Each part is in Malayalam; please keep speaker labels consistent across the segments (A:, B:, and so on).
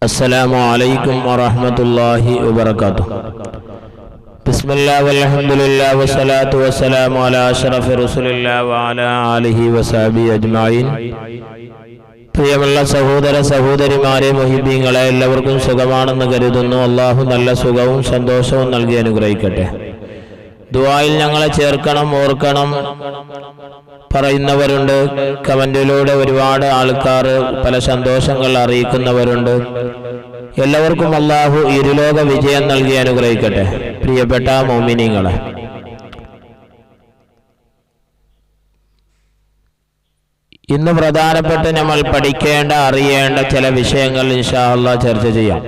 A: السلام عليكم ورحمة الله وبركاته. بسم الله والحمد لله والصلاة والسلام على أشرف رسول الله وعلى آله وصحبه أجمعين. പ്രിയമുള്ള സഹോദര സഹോദരിമാരെ, മുഹിബ്ബീങ്ങളെ, എല്ലാവർക്കും സുഖമാണെന്ന് കരുതുന്നു. അള്ളാഹു നല്ല സുഖവും സന്തോഷവും നൽകി അനുഗ്രഹിക്കട്ടെ. ദുആയിൽ ഞങ്ങളെ ചേർക്കണം, ഓർക്കണം പറയുന്നവരുണ്ട്. കമന്റിലൂടെ ഒരുപാട് ആൾക്കാർ പല സന്തോഷങ്ങൾ അറിയിക്കുന്നവരുണ്ട്. എല്ലാവർക്കും അള്ളാഹു ഇരുലോക വിജയം നൽകി അനുഗ്രഹിക്കട്ടെ. പ്രിയപ്പെട്ട മുഅ്മിനീങ്ങളെ, ഇന്ന് പ്രധാനപ്പെട്ട് നമ്മൾ പഠിക്കേണ്ട, അറിയേണ്ട ചില വിഷയങ്ങൾ ഇൻഷാ അല്ലാഹ് ചർച്ച ചെയ്യാം.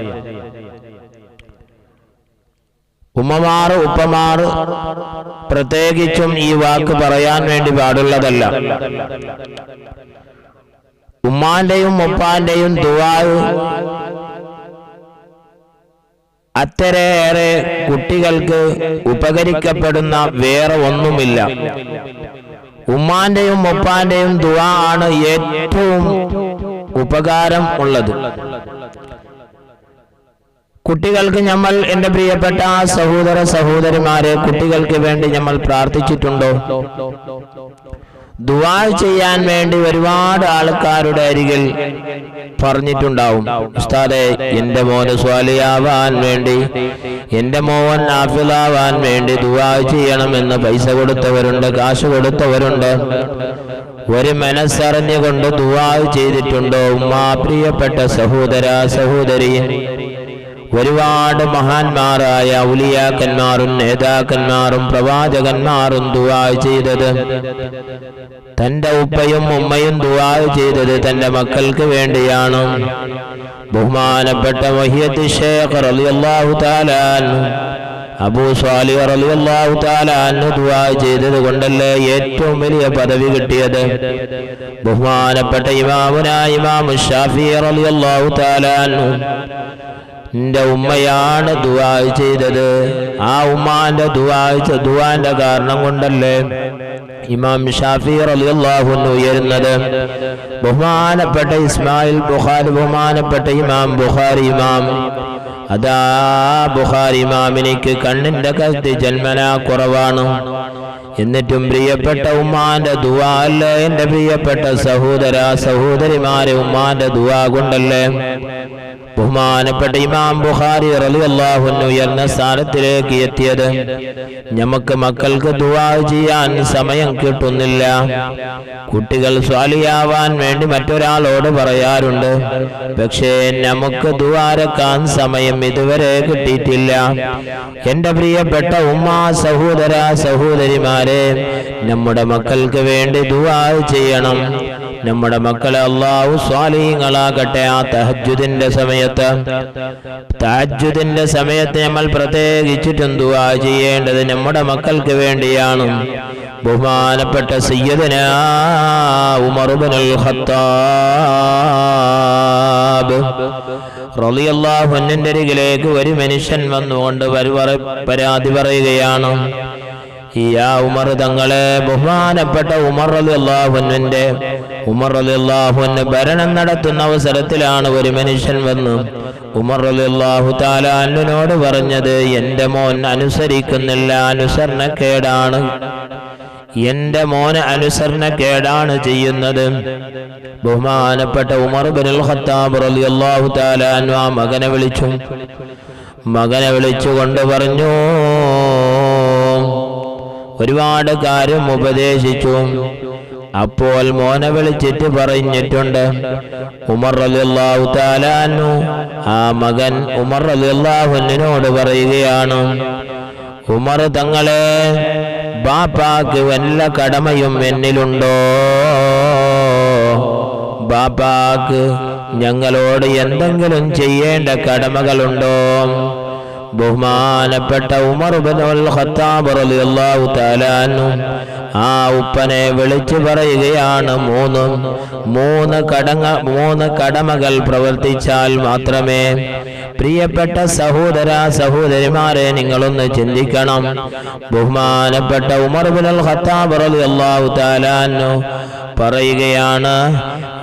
A: ഉമ്മമാർ, ഉപ്പമാർ പ്രത്യേകിച്ചും ഈ വാക്ക് പറയാൻ വേണ്ടി പാടുള്ളതല്ല. ഉമ്മാന്റെയും ഉപ്പാന്റെയും ദുആ അത്രയേറെ കുട്ടികൾക്ക് ഉപകരിക്കപ്പെടുന്ന വേറെ ഒന്നുമില്ല. ഉമ്മാന്റെയും ഉപ്പാന്റെയും ദുആ ആണ് ഏറ്റവും ഉപകാരം ഉള്ളത്. കുട്ടികൾക്ക് നമ്മൾ, എൻ്റെ പ്രിയപ്പെട്ട സഹോദര സഹോദരിമാരെ, കുട്ടികൾക്ക് വേണ്ടി നമ്മൾ പ്രാർത്ഥിച്ചിട്ടുണ്ടോ? ദുആ ചെയ്യാൻ വേണ്ടി ഒരുപാട് ആൾക്കാരുടെ അരികിൽ പറഞ്ഞിട്ടുണ്ടാവും, ഉസ്താദേ എൻ്റെ മോന് സ്വാലിയാവാൻ വേണ്ടി, എൻ്റെ മോൻ നാഫിലാവാൻ വേണ്ടി ദുആ ചെയ്യണമെന്ന് പൈസ കൊടുത്തവരുണ്ട്, കാശ് കൊടുത്തവരുണ്ട്. ഒരു മനസ്സറിഞ്ഞുകൊണ്ട് ദുആ ചെയ്തിട്ടുണ്ടോ? ഉമ്മ, പ്രിയപ്പെട്ട സഹോദര സഹോദരി, ഒരുപാട് മഹാന്മാരായ ഔലിയാക്കന്മാരും നേതാക്കന്മാരും പ്രവാചകന്മാരും ദുആ ചെയ്തത്, തന്റെ ഉപ്പയും ഉമ്മയും ദുആ ചെയ്തത് തന്റെ മക്കൾക്ക് വേണ്ടിയാണ്. ബഹുമാനപ്പെട്ട മുഹ്യിദ്ദീൻ ശൈഖ് റളിയല്ലാഹു തആല അൻഹു, അബൂ സ്വാലിഹ് റളിയല്ലാഹു തആല അൻഹു ദുആ ചെയ്തത് കൊണ്ടല്ലേ ഏറ്റവും വലിയ പദവി കിട്ടിയത്. ബഹുമാനപ്പെട്ട ഇമാം ശാഫിഈ റളിയല്ലാഹു തആല അൻഹു, എന്റെ ഉമ്മയാണ് ദുആ ചെയ്തത്. ആ ഉമ്മാന്റെ ദുആന്റെ കാരണം കൊണ്ടല്ലേ ഇമാം ഷാഫിഈ റളിയല്ലാഹു അൻഹു ഉയരുന്നത്. ബഹുമാനപ്പെട്ട ഇസ്മായിൽ ബുഖാരി, ബഹുമാനപ്പെട്ട ഇമാം ബുഖാരി ഇമാം, അതാ ബുഖാരി ഇമാമിനിക്ക് കണ്ണിന്റെ കസ്തി ജന്മനാ കുറവാണ്. എന്നിട്ടും പ്രിയപ്പെട്ട ഉമ്മാന്റെ ദുആ അല്ലേ, എന്റെ പ്രിയപ്പെട്ട സഹോദര സഹോദരിമാരെ, ഉമ്മാന്റെ ദുആ കൊണ്ടല്ലേ ബഹുമാനപ്പെട്ട ഇമാം ബുഖാരി റളിയല്ലാഹു അൻഹു ഉയർന്ന സ്ഥാനത്തിലേക്ക് എത്തിയത്. നമുക്ക് മക്കൾക്ക് ദുആ ചെയ്യാൻ സമയം കിട്ടുന്നില്ല. കുട്ടികൾ സ്വാലിയാവാൻ വേണ്ടി മറ്റൊരാളോട് പറയാറുണ്ട്, പക്ഷേ നമുക്ക് ദുആരക്കാൻ സമയം ഇതുവരെ കിട്ടിയിട്ടില്ല. എൻ്റെ പ്രിയപ്പെട്ട ഉമ്മ, സഹോദര സഹോദരിമാരെ, നമ്മുടെ മക്കൾക്ക് വേണ്ടി ദുആ ചെയ്യണം. നമ്മുടെ മക്കളെ അല്ലാഹു സ്വാലിഹീങ്ങളാകട്ടെ. ആ തഹജ്ജുദിന്റെ സമയത്ത് നമ്മൾ പ്രത്യേകിച്ചിട്ടും ദുആ ചെയ്യേണ്ടത് നമ്മുടെ മക്കൾക്ക് വേണ്ടിയാണ്. ബഹുമാനപ്പെട്ട സയ്യിദുനാ ഉമർ ഇബ്നുൽ ഖത്താബ് റളിയല്ലാഹു അൻഹുവിന്റെ അരികിലേക്ക് ഒരു മനുഷ്യൻ വന്നുകൊണ്ട് പരാതി പറയുകയാണ്. യാ ഉമർ തങ്ങളെ, ബഹുമാനപ്പെട്ട ഉമർ റളിയല്ലാഹു അൻഹു ഭരണം നടത്തുന്ന അവസരത്തിലാണ് ഒരു മനുഷ്യൻ വന്നു ഉമർ റളിയല്ലാഹു തആല അൻഹുവിനോട് പറഞ്ഞത്, എൻ്റെ മോൻ അനുസരിക്കുന്നില്ല, അനുസരണക്കേടാണ്, എൻ്റെ മോന് അനുസരണക്കേടാണ് ചെയ്യുന്നത്. ബഹുമാനപ്പെട്ട ഉമർ ഇബ്നുൽ ഖത്താബ് റളിയല്ലാഹു തആല അൻഹു ആ മകനെ വിളിച്ചുകൊണ്ട് പറഞ്ഞു, ഒരുപാട് കാര്യം ഉപദേശിച്ചു. അപ്പോൾ മോനെ വിളിച്ചിട്ട് പറഞ്ഞിട്ടുണ്ട്. ഉമർ റളിയല്ലാഹു തആല അൻഹു ആ മകൻ ഉമർ റളിയല്ലാഹു അൻഹുവിനോട് പറയുകയാണ്, ഉമർ തങ്ങളെ, ബാപ്പാക്ക് വല്ല കടമയും എന്നിലുണ്ടോ? ബാപ്പാക്ക് ഞങ്ങളോട് എന്തെങ്കിലും ചെയ്യേണ്ട കടമകളുണ്ടോ? ബഹുമാനപ്പെട്ട ഉമർ ഇബ്നുൽ ഖത്താബ് റളിയല്ലാഹു തആല അൻഹു ആ ഉപ്പനെ വിളിച്ചു പറയുകയാണ്, മൂന്ന് കടമകൾ പ്രവർത്തിച്ചാൽ മാത്രമേ പ്രിയപ്പെട്ട സഹോദര സഹോദരിമാരെ, നിങ്ങളൊന്ന് ചിന്തിക്കണം. ബഹുമാനപ്പെട്ട ഉമർ ഇബ്നുൽ ഖത്താബ് റളിയല്ലാഹു തആല അൻഹു പറയുകയാണ്,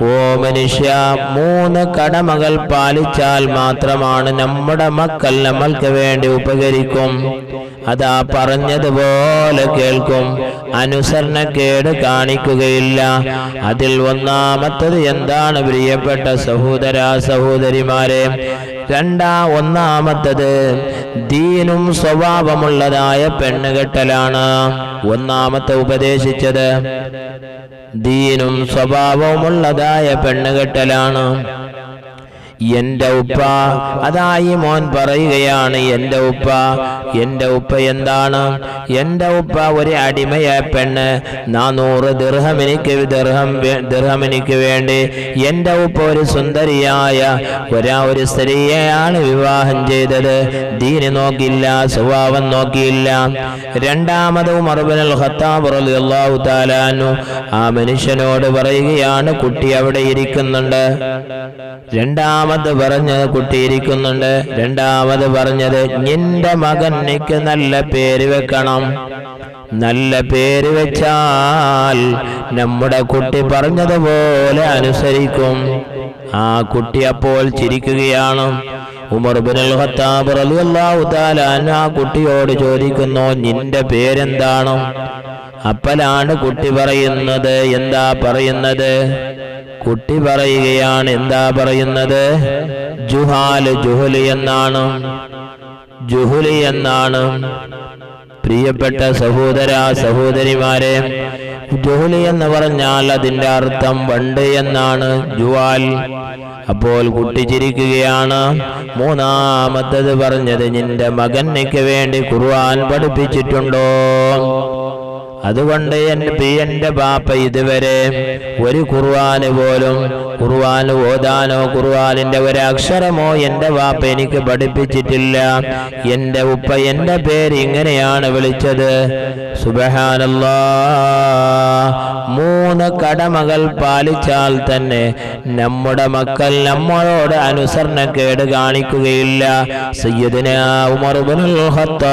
A: ഓ മനുഷ്യ, 3 കടമകൾ പാലിച്ചാൽ മാത്രമാണ് നമ്മുടെ മക്കൾ നമ്മൾക്ക് വേണ്ടി ഉപകരിക്കും. അതാ പറഞ്ഞതുപോലെ കേൾക്കും, അനുസരണക്കേട് കാണിക്കുകയില്ല. അതിൽ ഒന്നാമത്തത് എന്താണ് പ്രിയപ്പെട്ട സഹോദര സഹോദരിമാരെ? ഒന്നാമത്തത് ദീനും സ്വഭാവമുള്ളതായ പെണ്ണുകെട്ടലാണ്. ഒന്നാമത്തെ ഉപദേശിച്ചത് ദീനും സ്വഭാവമുള്ളതായ പെണ്ണുകെട്ടലാണ്. എൻ്റെ ഉപ്പ, അതായി മോൻ പറയുകയാണ്, എൻ്റെ ഉപ്പ എന്താണ്? എൻ്റെ ഉപ്പ ഒരു അടിമയായ പെണ്ണ് 400 ദിർഹമിനിക്ക് വേണ്ടി എൻ്റെ ഉപ്പ ഒരു സുന്ദരിയായ ഒരു സ്ത്രീയെയാണ് വിവാഹം ചെയ്തത്. ദീന് നോക്കിയില്ല, സ്വഭാവം നോക്കിയില്ല. രണ്ടാമത് ഉമർ ഇബ്നുൽ ഖത്താബ് റളിയല്ലാഹു തആല അൻഹു ആ മനുഷ്യനോട് പറയുകയാണ്, കുട്ടി അവിടെ ഇരിക്കുന്നുണ്ട്. രണ്ടാമത് പറഞ്ഞത് കുട്ടിയിരിക്കുന്നുണ്ട്. രണ്ടാമത് പറഞ്ഞത്, നിന്റെ മകനിക്ക് നല്ല പേര് വെക്കണം. നല്ല പേര് വെച്ചാൽ നമ്മുടെ കുട്ടി പറഞ്ഞതുപോലെ അനുസരിക്കും. ആ കുട്ടി അപ്പോൾ ചിരിക്കുകയാണ്. ഉമർ ഇബ്നുൽ ഖത്താബ് റളിയല്ലാഹു തആല അൻഹു ആ കുട്ടിയോട് ചോദിക്കുന്നു, നിന്റെ പേരെന്താണ്? അപ്പോഴാണ് കുട്ടി പറയുന്നത്, എന്താ പറയുന്നത്? കുട്ടി പറയുകയാണ്, എന്താ പറയുന്നത്? ജുഹലി എന്നാണ്. പ്രിയപ്പെട്ട സഹോദര സഹോദരിമാരെ, ജുഹലി എന്ന് പറഞ്ഞാൽ അതിന്റെ അർത്ഥം വണ്ട് എന്നാണ്, ജുവാൽ. അപ്പോൾ കുട്ടി ചിരിക്കുകയാണ്. മൂന്നാമത്തത് പറഞ്ഞത്, നിന്റെ മകനിക്ക് വേണ്ടി ഖുർആൻ പഠിപ്പിച്ചിട്ടുണ്ടോ? അതുകൊണ്ട് എൻ്റെ ബാപ്പ ഇതുവരെ ഒരു ഖുർആൻ പോലും ഓതാനോ ഖുർആനിന്റെ ഒരക്ഷരമോ എൻ്റെ ബാപ്പ എനിക്ക് പഠിപ്പിച്ചിട്ടില്ല. എൻ്റെ ഉപ്പ എൻ്റെ പേര് ഇങ്ങനെയാണ് വിളിച്ചത്. സുബ്ഹാനല്ലാഹ്. 3 കടമകൾ പാലിച്ചാൽ തന്നെ നമ്മുടെ മക്കൾ നമ്മളോട് അനുസരണക്കേട് കാണിക്കുകയില്ല. സയ്യിദുനാ ഉമർ ഇബ്നുൽ ഖത്താബ്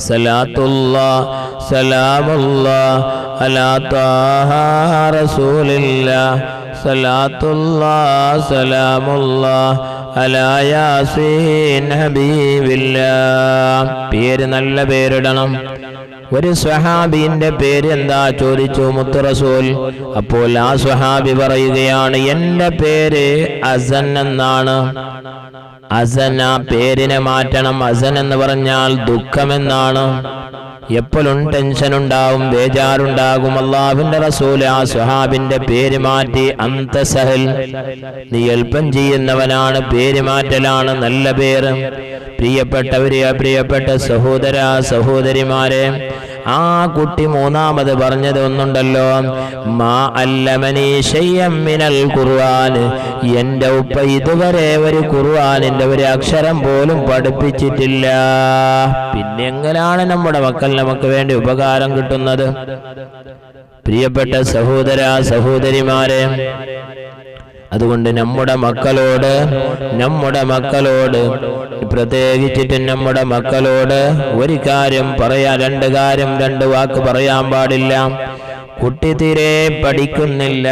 A: സലാത്തുല്ലാഹ് സലാമുല്ലാഹ് അലാ ത്വാഹ റസൂലില്ലാഹ് സലാത്തുല്ലാഹ് സലാമുല്ലാഹ് അലാ യാസീൻ ഹബീബില്ലാഹ്. പേര് നല്ല പേരിടണം. ഒരു സ്വഹാബിന്റെ പേര് എന്താ ചോദിച്ചു മുത്ത് റസൂൽ. അപ്പോൾ ആ സ്വഹാബി പറയുകയാണ്, എൻ്റെ പേര് അസൻ എന്നാണ്. അസൻ, ആ പേരിനെ മാറ്റണം. അസൻ എന്ന് പറഞ്ഞാൽ ദുഃഖമെന്നാണ്. എപ്പോഴും ടെൻഷൻ ഉണ്ടാവും, ബേജാറുണ്ടാകും. അല്ലാഹുവിന്റെ റസൂൽ ആ സ്വഹാബിന്റെ പേര് മാറ്റി, അന്ത സഹൽ, നീ എളുപ്പം ചെയ്യുന്നവനാണ്. പേര് മാറ്റലാണ് നല്ല പേര്. പ്രിയപ്പെട്ട സഹോദര സഹോദരിമാരെ, ആ കുട്ടി മൂന്നാമത് പറഞ്ഞത് ഒന്നുണ്ടല്ലോ, മാ അല്ലമനി ശൈഅൻ മിനൽ ഖുർആൻ. എൻ്റെ ഉപ്പ ഇതുവരെ ഒരു ഖുർആനിന്റെ ഒരു അക്ഷരം പോലും പഠിപ്പിച്ചിട്ടില്ല. പിന്നെ എങ്ങനെയാണ് നമ്മുടെ മക്കൾ നമുക്ക് വേണ്ടി ഉപകാരം കിട്ടുന്നത്? പ്രിയപ്പെട്ട സഹോദര സഹോദരിമാരെ, അതുകൊണ്ട് നമ്മുടെ മക്കളോട് പ്രത്യേകിച്ചിട്ട് നമ്മുടെ മക്കളോട് ഒരു കാര്യം പറയാൻ, 2 കാര്യം 2 വാക്ക് പറയാൻ പാടില്ല. കുട്ടി തീരെ പഠിക്കുന്നില്ല,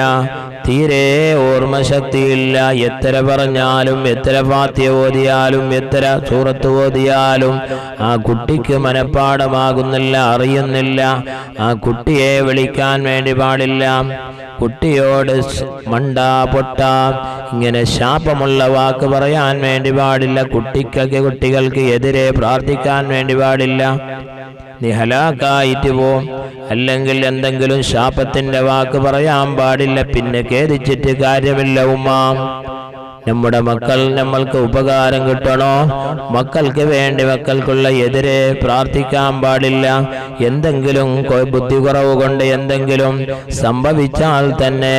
A: തീരെ ഓർമ്മശക്തിയില്ല. എത്ര പറഞ്ഞാലും, എത്ര ഫാത്തിഹ ഓതിയാലും, എത്ര സൂറത്ത് ഓതിയാലും ആ കുട്ടിക്ക് മനഃപ്പാഠമാകുന്നില്ല, അറിയുന്നില്ല. ആ കുട്ടിയെ വിളിക്കാൻ വേണ്ടി പാടില്ല. കുട്ടിയോട് മണ്ടാ പൊട്ട ഇങ്ങനെ ശാപമുള്ള വാക്ക് പറയാൻ വേണ്ടി പാടില്ല. കുട്ടികൾക്ക് എതിരെ പ്രാർത്ഥിക്കാൻ വേണ്ടി പാടില്ല. നീ ഹലാക്കായിട്ട് പോവും. അല്ലെങ്കിൽ എന്തെങ്കിലും ശാപത്തിന്റെ വാക്ക് പറയാൻ പാടില്ല. പിന്നെ ഖേദിച്ചിട്ട് കാര്യമില്ല ഉമ്മ. നമ്മുടെ മക്കൾ നമ്മൾക്ക് ഉപകാരം കിട്ടണോ? മക്കൾക്ക് വേണ്ടി മക്കൾക്കുള്ള എതിരെ പ്രാർത്ഥിക്കാൻ പാടില്ല. എന്തെങ്കിലും ബുദ്ധി കുറവ് കൊണ്ട് എന്തെങ്കിലും സംഭവിച്ചാൽ തന്നെ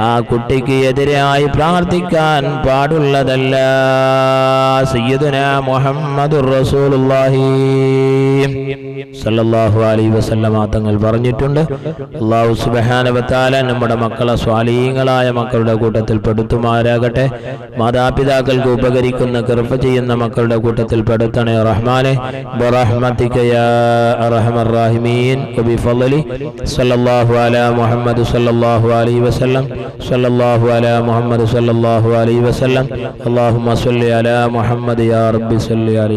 A: ആ കുട്ടിക്ക് എതിരായി പ്രാർത്ഥിക്കാൻ പാടുള്ളതല്ല. സയ്യിദുനാ മുഹമ്മദുർ റസൂലുള്ളാഹി സല്ലല്ലാഹു അലൈഹി വസല്ലമ തങ്ങൾ പറഞ്ഞിട്ടുണ്ട്, അല്ലാഹു സുബ്ഹാനഹു വ തആല നമ്മുടെ മക്കളെ സ്വാലിഹീങ്ങളായ മക്കളുടെ കൂട്ടത്തിൽ പെടുത്തുമാരാകട്ടെ. മാതാപിതാക്കൾക്ക് ഉപകരിക്കുന്ന കൃപ ചെയ്യുന്ന മക്കളുടെ കൂട്ടത്തിൽ പെടുത്തണേ റഹ്മാനെ. ബിറഹ്മതിക യാ അർഹമർ റഹീമീൻ. വബിഫളലി സല്ലല്ലാഹു അലാ മുഹമ്മദ് സല്ലല്ലാഹു അലൈഹി വസല്ലം. സല്ലല്ലാഹു അലാ മുഹമ്മദ് സല്ലല്ലാഹു അലൈഹി വസല്ലം. അല്ലാഹുമ്മ സ്വല്ലി അലാ മുഹമ്മദ് യാ റബ്ബി സ്വല്ലി അലൈഹി